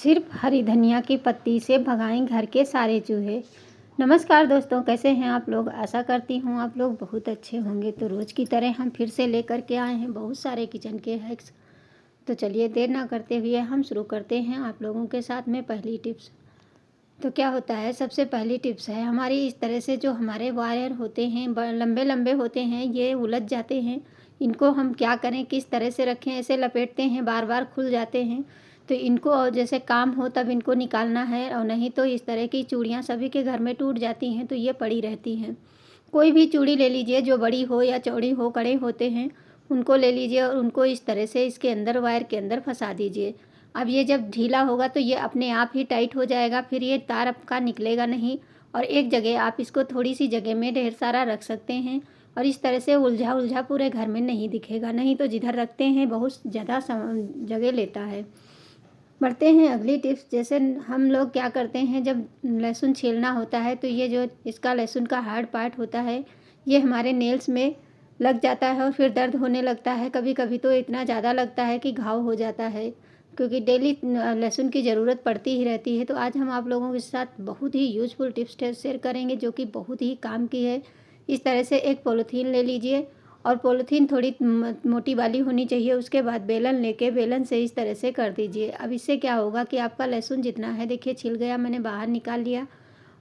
सिर्फ हरी धनिया की पत्ती से भगाएं घर के सारे चूहे। नमस्कार दोस्तों, कैसे हैं आप लोग। आशा करती हूँ आप लोग बहुत अच्छे होंगे। तो रोज़ की तरह हम फिर से लेकर के आए हैं बहुत सारे किचन के हैक्स। तो चलिए देर ना करते हुए हम शुरू करते हैं आप लोगों के साथ में पहली टिप्स। तो क्या होता है, सबसे पहली टिप्स है हमारी, इस तरह से जो हमारे वायर होते हैं लंबे लंबे होते हैं, ये उलझ जाते हैं। इनको हम क्या करें, किस तरह से रखें, ऐसे लपेटते हैं बार बार खुल जाते हैं। तो इनको और जैसे काम हो तब इनको निकालना है, और नहीं तो इस तरह की चूड़ियाँ सभी के घर में टूट जाती हैं तो ये पड़ी रहती हैं। कोई भी चूड़ी ले लीजिए, जो बड़ी हो या चौड़ी हो, कड़े होते हैं उनको ले लीजिए और उनको इस तरह से इसके अंदर, वायर के अंदर फंसा दीजिए। अब ये जब ढीला होगा तो ये अपने आप ही टाइट हो जाएगा, फिर ये तार आपका निकलेगा नहीं। और एक जगह आप इसको थोड़ी सी जगह में ढेर सारा रख सकते हैं, और इस तरह से उलझा उलझा पूरे घर में नहीं दिखेगा। नहीं तो जिधर रखते हैं बहुत ज़्यादा जगह लेता है। बढ़ते हैं अगली टिप्स। जैसे हम लोग क्या करते हैं, जब लहसुन छीलना होता है तो ये जो इसका लहसुन का हार्ड पार्ट होता है, ये हमारे नेल्स में लग जाता है और फिर दर्द होने लगता है। कभी कभी तो इतना ज़्यादा लगता है कि घाव हो जाता है, क्योंकि डेली लहसुन की ज़रूरत पड़ती ही रहती है। तो आज हम आप लोगों के साथ बहुत ही यूजफुल टिप्स शेयर करेंगे जो कि बहुत ही काम की है। इस तरह से एक पॉलीथीन ले लीजिए, और पॉलीथीन थोड़ी मोटी वाली होनी चाहिए। उसके बाद बेलन लेके बेलन से इस तरह से कर दीजिए। अब इससे क्या होगा कि आपका लहसुन जितना है, देखिए छिल गया, मैंने बाहर निकाल लिया,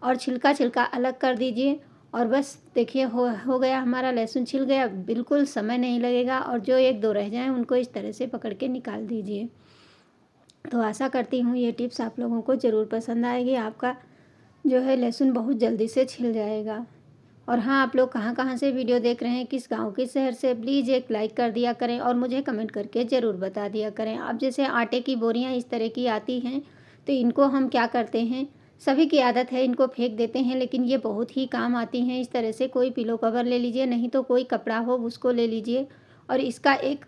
और छिलका छिलका अलग कर दीजिए। और बस देखिए हो गया, हमारा लहसुन छिल गया, बिल्कुल समय नहीं लगेगा। और जो एक दो रह जाएं उनको इस तरह से पकड़ के निकाल दीजिए। तो आशा करती हूँ ये टिप्स आप लोगों को ज़रूर पसंद आएगी। आपका जो है लहसुन बहुत जल्दी से छिल जाएगा। और हाँ, आप लोग कहाँ कहाँ से वीडियो देख रहे हैं, किस गांव किस शहर से, प्लीज़ एक लाइक कर दिया करें और मुझे कमेंट करके ज़रूर बता दिया करें। अब जैसे आटे की बोरियां इस तरह की आती हैं, तो इनको हम क्या करते हैं, सभी की आदत है इनको फेंक देते हैं, लेकिन ये बहुत ही काम आती हैं। इस तरह से कोई पिलो कवर ले लीजिए, नहीं तो कोई कपड़ा हो उसको ले लीजिए, और इसका एक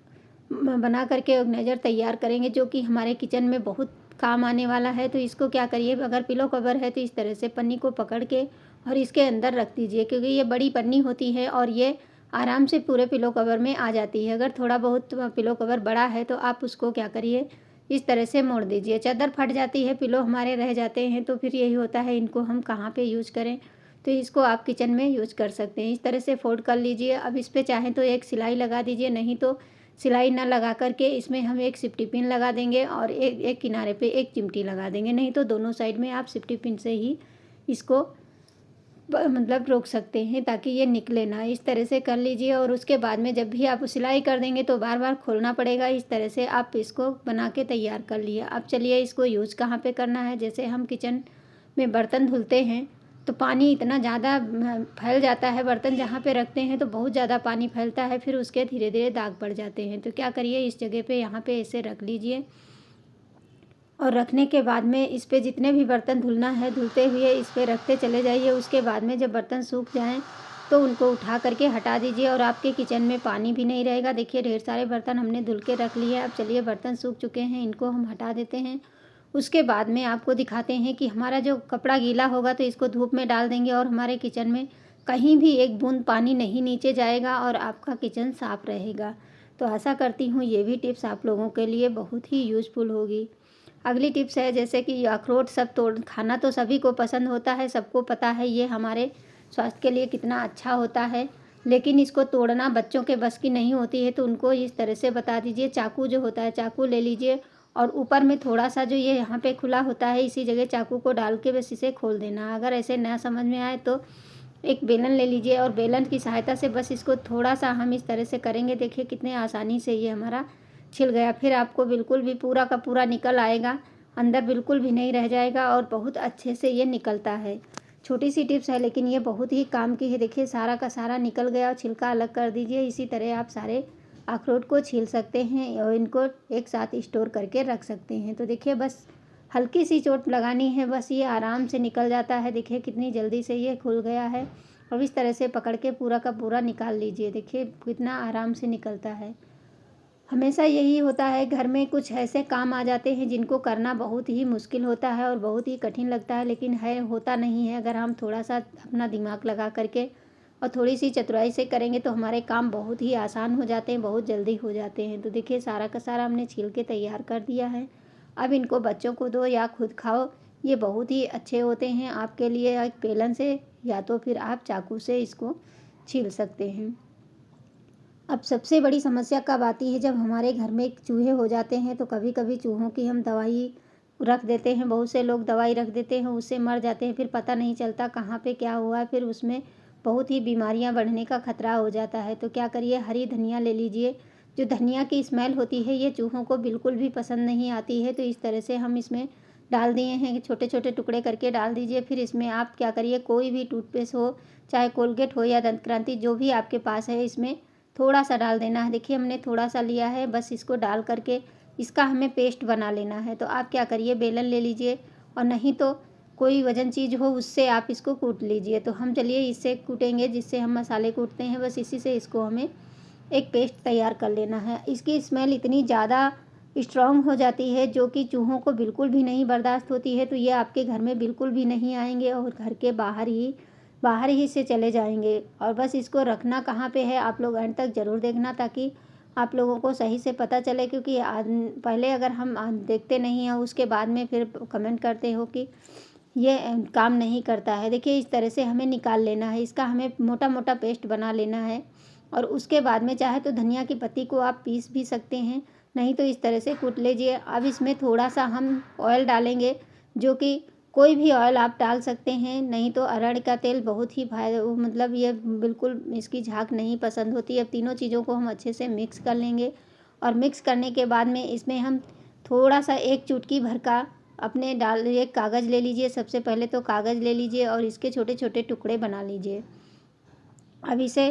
बना करके ऑर्गेनाइजर तैयार करेंगे जो कि हमारे किचन में बहुत काम आने वाला है। तो इसको क्या करिए, अगर पिलो कवर है तो इस तरह से पन्नी को पकड़ के और इसके अंदर रख दीजिए, क्योंकि ये बड़ी पन्नी होती है और ये आराम से पूरे पिलो कवर में आ जाती है। अगर थोड़ा बहुत पिलो कवर बड़ा है तो आप उसको क्या करिए, इस तरह से मोड़ दीजिए। चादर फट जाती है, पिलो हमारे रह जाते हैं, तो फिर यही होता है, इनको हम कहाँ पे यूज करें। तो इसको आप किचन में यूज कर सकते हैं। इस तरह से फोल्ड कर लीजिए। अब इस पर चाहें तो एक सिलाई लगा दीजिए, नहीं तो सिलाई ना लगा करके इसमें हम एक सिफ्टी पिन लगा देंगे और एक एक किनारे पे एक चिमटी लगा देंगे। नहीं तो दोनों साइड में आप सिफ्टी पिन से ही इसको मतलब रोक सकते हैं, ताकि ये निकले ना। इस तरह से कर लीजिए, और उसके बाद में जब भी आप सिलाई कर देंगे तो बार बार खोलना पड़ेगा। इस तरह से आप इसको बना के तैयार कर लिए। अब चलिए इसको यूज़ कहाँ पे करना है। जैसे हम किचन में बर्तन धुलते हैं तो पानी इतना ज़्यादा फैल जाता है, बर्तन जहाँ पे रखते हैं तो बहुत ज़्यादा पानी फैलता है, फिर उसके धीरे धीरे दाग पड़ जाते हैं। तो क्या करिए, इस जगह पे यहाँ पे ऐसे रख लीजिए, और रखने के बाद में इस पे जितने भी बर्तन धुलना है, धुलते हुए इस पे रखते चले जाइए। उसके बाद में जब बर्तन सूख जाएं तो उनको उठा करके हटा दीजिए, और आपके किचन में पानी भी नहीं रहेगा। देखिए ढेर सारे बर्तन हमने धुल के रख लिए। अब चलिए बर्तन सूख चुके हैं, इनको हम हटा देते हैं। उसके बाद में आपको दिखाते हैं कि हमारा जो कपड़ा गीला होगा तो इसको धूप में डाल देंगे, और हमारे किचन में कहीं भी एक बूंद पानी नहीं नीचे जाएगा और आपका किचन साफ रहेगा। तो आशा करती हूँ ये भी टिप्स आप लोगों के लिए बहुत ही यूजफुल होगी। अगली टिप्स है, जैसे कि अखरोट सब तोड़ खाना तो सभी को पसंद होता है, सबको पता है ये हमारे स्वास्थ्य के लिए कितना अच्छा होता है, लेकिन इसको तोड़ना बच्चों के बस की नहीं होती है। तो उनको इस तरह से बता दीजिए। चाकू जो होता है, चाकू ले लीजिए, और ऊपर में थोड़ा सा जो ये यहाँ पे खुला होता है, इसी जगह चाकू को डाल के बस इसे खोल देना। अगर ऐसे ना समझ में आए तो एक बेलन ले लीजिए, और बेलन की सहायता से बस इसको थोड़ा सा हम इस तरह से करेंगे। देखिए कितने आसानी से ये हमारा छिल गया। फिर आपको बिल्कुल भी पूरा का पूरा निकल आएगा, अंदर बिल्कुल भी नहीं रह जाएगा, और बहुत अच्छे से ये निकलता है। छोटी सी टिप्स है लेकिन ये बहुत ही काम की है। देखिए सारा का सारा निकल गया, और छिलका अलग कर दीजिए। इसी तरह आप सारे अखरोट को छील सकते हैं और इनको एक साथ स्टोर करके रख सकते हैं। तो देखिए बस हल्की सी चोट लगानी है, बस ये आराम से निकल जाता है। देखिए कितनी जल्दी से ये खुल गया है। अब इस तरह से पकड़ के पूरा का पूरा निकाल लीजिए। देखिए कितना आराम से निकलता है। हमेशा यही होता है, घर में कुछ ऐसे काम आ जाते हैं जिनको करना बहुत ही मुश्किल होता है और बहुत ही कठिन लगता है, लेकिन है होता नहीं है। अगर हम थोड़ा सा अपना दिमाग लगा करके और थोड़ी सी चतुराई से करेंगे तो हमारे काम बहुत ही आसान हो जाते हैं, बहुत जल्दी हो जाते हैं। तो देखिए सारा का सारा हमने छील के तैयार कर दिया है। अब इनको बच्चों को दो या खुद खाओ, ये बहुत ही अच्छे होते हैं आपके लिए। एक बेलन से या तो फिर आप चाकू से इसको छील सकते हैं। अब सबसे बड़ी समस्या कब आती है, जब हमारे घर में चूहे हो जाते हैं तो कभी कभी चूहों की हम दवाई रख देते हैं। बहुत से लोग दवाई रख देते हैं, उससे मर जाते हैं, फिर पता नहीं चलता कहाँ पे क्या हुआ है, फिर उसमें बहुत ही बीमारियां बढ़ने का खतरा हो जाता है। तो क्या करिए, हरी धनिया ले लीजिए। जो धनिया की स्मेल होती है ये चूहों को बिल्कुल भी पसंद नहीं आती है। तो इस तरह से हम इसमें डाल दिए हैं, छोटे छोटे टुकड़े करके डाल दीजिए। फिर इसमें आप क्या करिए, कोई भी टूथपेस्ट हो, चाहे कोलगेट हो या दंत क्रांति, जो भी आपके पास है, इसमें थोड़ा सा डाल देना है। देखिए हमने थोड़ा सा लिया है, बस इसको डाल करके इसका हमें पेस्ट बना लेना है। तो आप क्या करिए, बेलन ले लीजिए, और नहीं तो कोई वजन चीज़ हो उससे आप इसको कूट लीजिए। तो हम चलिए इससे कूटेंगे, जिससे हम मसाले कूटते हैं, बस इसी से इसको हमें एक पेस्ट तैयार कर लेना है। इसकी स्मेल इतनी ज़्यादा स्ट्रॉन्ग हो जाती है जो कि चूहों को बिल्कुल भी नहीं बर्दाश्त होती है। तो ये आपके घर में बिल्कुल भी नहीं आएंगे और घर के बाहर ही से चले जाएंगे। और बस इसको रखना कहाँ पे है, आप लोग एंड तक ज़रूर देखना, ताकि आप लोगों को सही से पता चले। क्योंकि पहले अगर हम देखते नहीं हैं, उसके बाद में फिर कमेंट करते हो कि ये काम नहीं करता है। देखिए इस तरह से हमें निकाल लेना है, इसका हमें मोटा मोटा पेस्ट बना लेना है। और उसके बाद में चाहे तो धनिया की पत्ती को आप पीस भी सकते हैं, नहीं तो इस तरह से कूट लीजिए। अब इसमें थोड़ा सा हम ऑयल डालेंगे, जो कि कोई भी ऑयल आप डाल सकते हैं, नहीं तो अरहर का तेल बहुत ही मतलब ये बिल्कुल इसकी झाग नहीं पसंद होती। अब तीनों चीज़ों को हम अच्छे से मिक्स कर लेंगे, और मिक्स करने के बाद में इसमें हम थोड़ा सा एक चुटकी भर का अपने एक कागज़ ले लीजिए। सबसे पहले तो कागज़ ले लीजिए और इसके छोटे छोटे टुकड़े बना लीजिए। अब इसे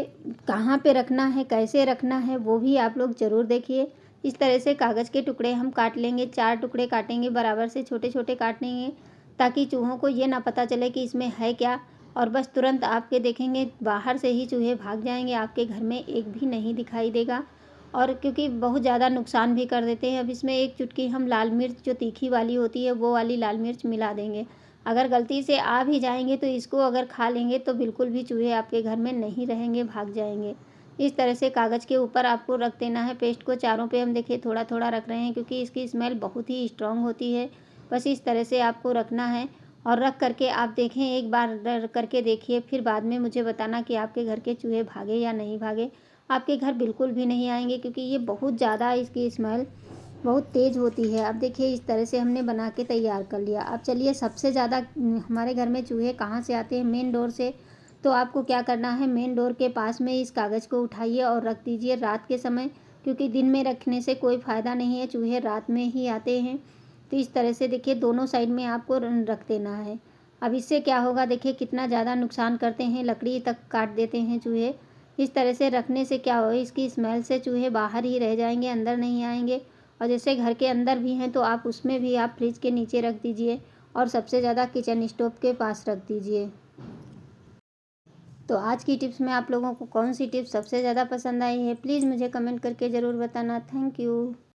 कहाँ पे रखना है, कैसे रखना है, वो भी आप लोग ज़रूर देखिए। इस तरह से कागज़ के टुकड़े हम काट लेंगे, 4 टुकड़े काटेंगे, बराबर से छोटे छोटे काटेंगे, ताकि चूहों को ये ना पता चले कि इसमें है क्या। और बस तुरंत आपके देखेंगे बाहर से ही चूहे भाग जाएंगे, आपके घर में एक भी नहीं दिखाई देगा। और क्योंकि बहुत ज़्यादा नुकसान भी कर देते हैं। अब इसमें एक चुटकी हम लाल मिर्च, जो तीखी वाली होती है, वो वाली लाल मिर्च मिला देंगे। अगर गलती से आ भी जाएंगे तो इसको अगर खा लेंगे तो बिल्कुल भी चूहे आपके घर में नहीं रहेंगे, भाग जाएंगे। इस तरह से कागज़ के ऊपर आपको रख देना है पेस्ट को। चारों पे हम देखिए थोड़ा थोड़ा रख रहे हैं, क्योंकि इसकी स्मेल बहुत ही स्ट्रांग होती है। बस इस तरह से आपको रखना है, और रख करके आप देखें, एक बार करके देखिए, फिर बाद में मुझे बताना कि आपके घर के चूहे भागे या नहीं भागे। आपके घर बिल्कुल भी नहीं आएंगे, क्योंकि ये बहुत ज़्यादा इसकी स्मेल बहुत तेज़ होती है। अब देखिए इस तरह से हमने बना के तैयार कर लिया। अब चलिए, सबसे ज़्यादा हमारे घर में चूहे कहाँ से आते हैं, मेन डोर से। तो आपको क्या करना है, मेन डोर के पास में इस कागज़ को उठाइए और रख दीजिए रात के समय, क्योंकि दिन में रखने से कोई फ़ायदा नहीं है, चूहे रात में ही आते हैं। तो इस तरह से देखिए दोनों साइड में आपको रख देना है। अब इससे क्या होगा, देखिए कितना ज़्यादा नुकसान करते हैं, लकड़ी तक काट देते हैं चूहे। इस तरह से रखने से क्या होगा, इसकी स्मेल से चूहे बाहर ही रह जाएंगे, अंदर नहीं आएंगे। और जैसे घर के अंदर भी हैं तो आप उसमें भी आप फ्रिज के नीचे रख दीजिए, और सबसे ज़्यादा किचन स्टोव के पास रख दीजिए। तो आज की टिप्स में आप लोगों को कौन सी टिप्स सबसे ज़्यादा पसंद आई है, प्लीज़ मुझे कमेंट करके ज़रूर बताना। Thank you.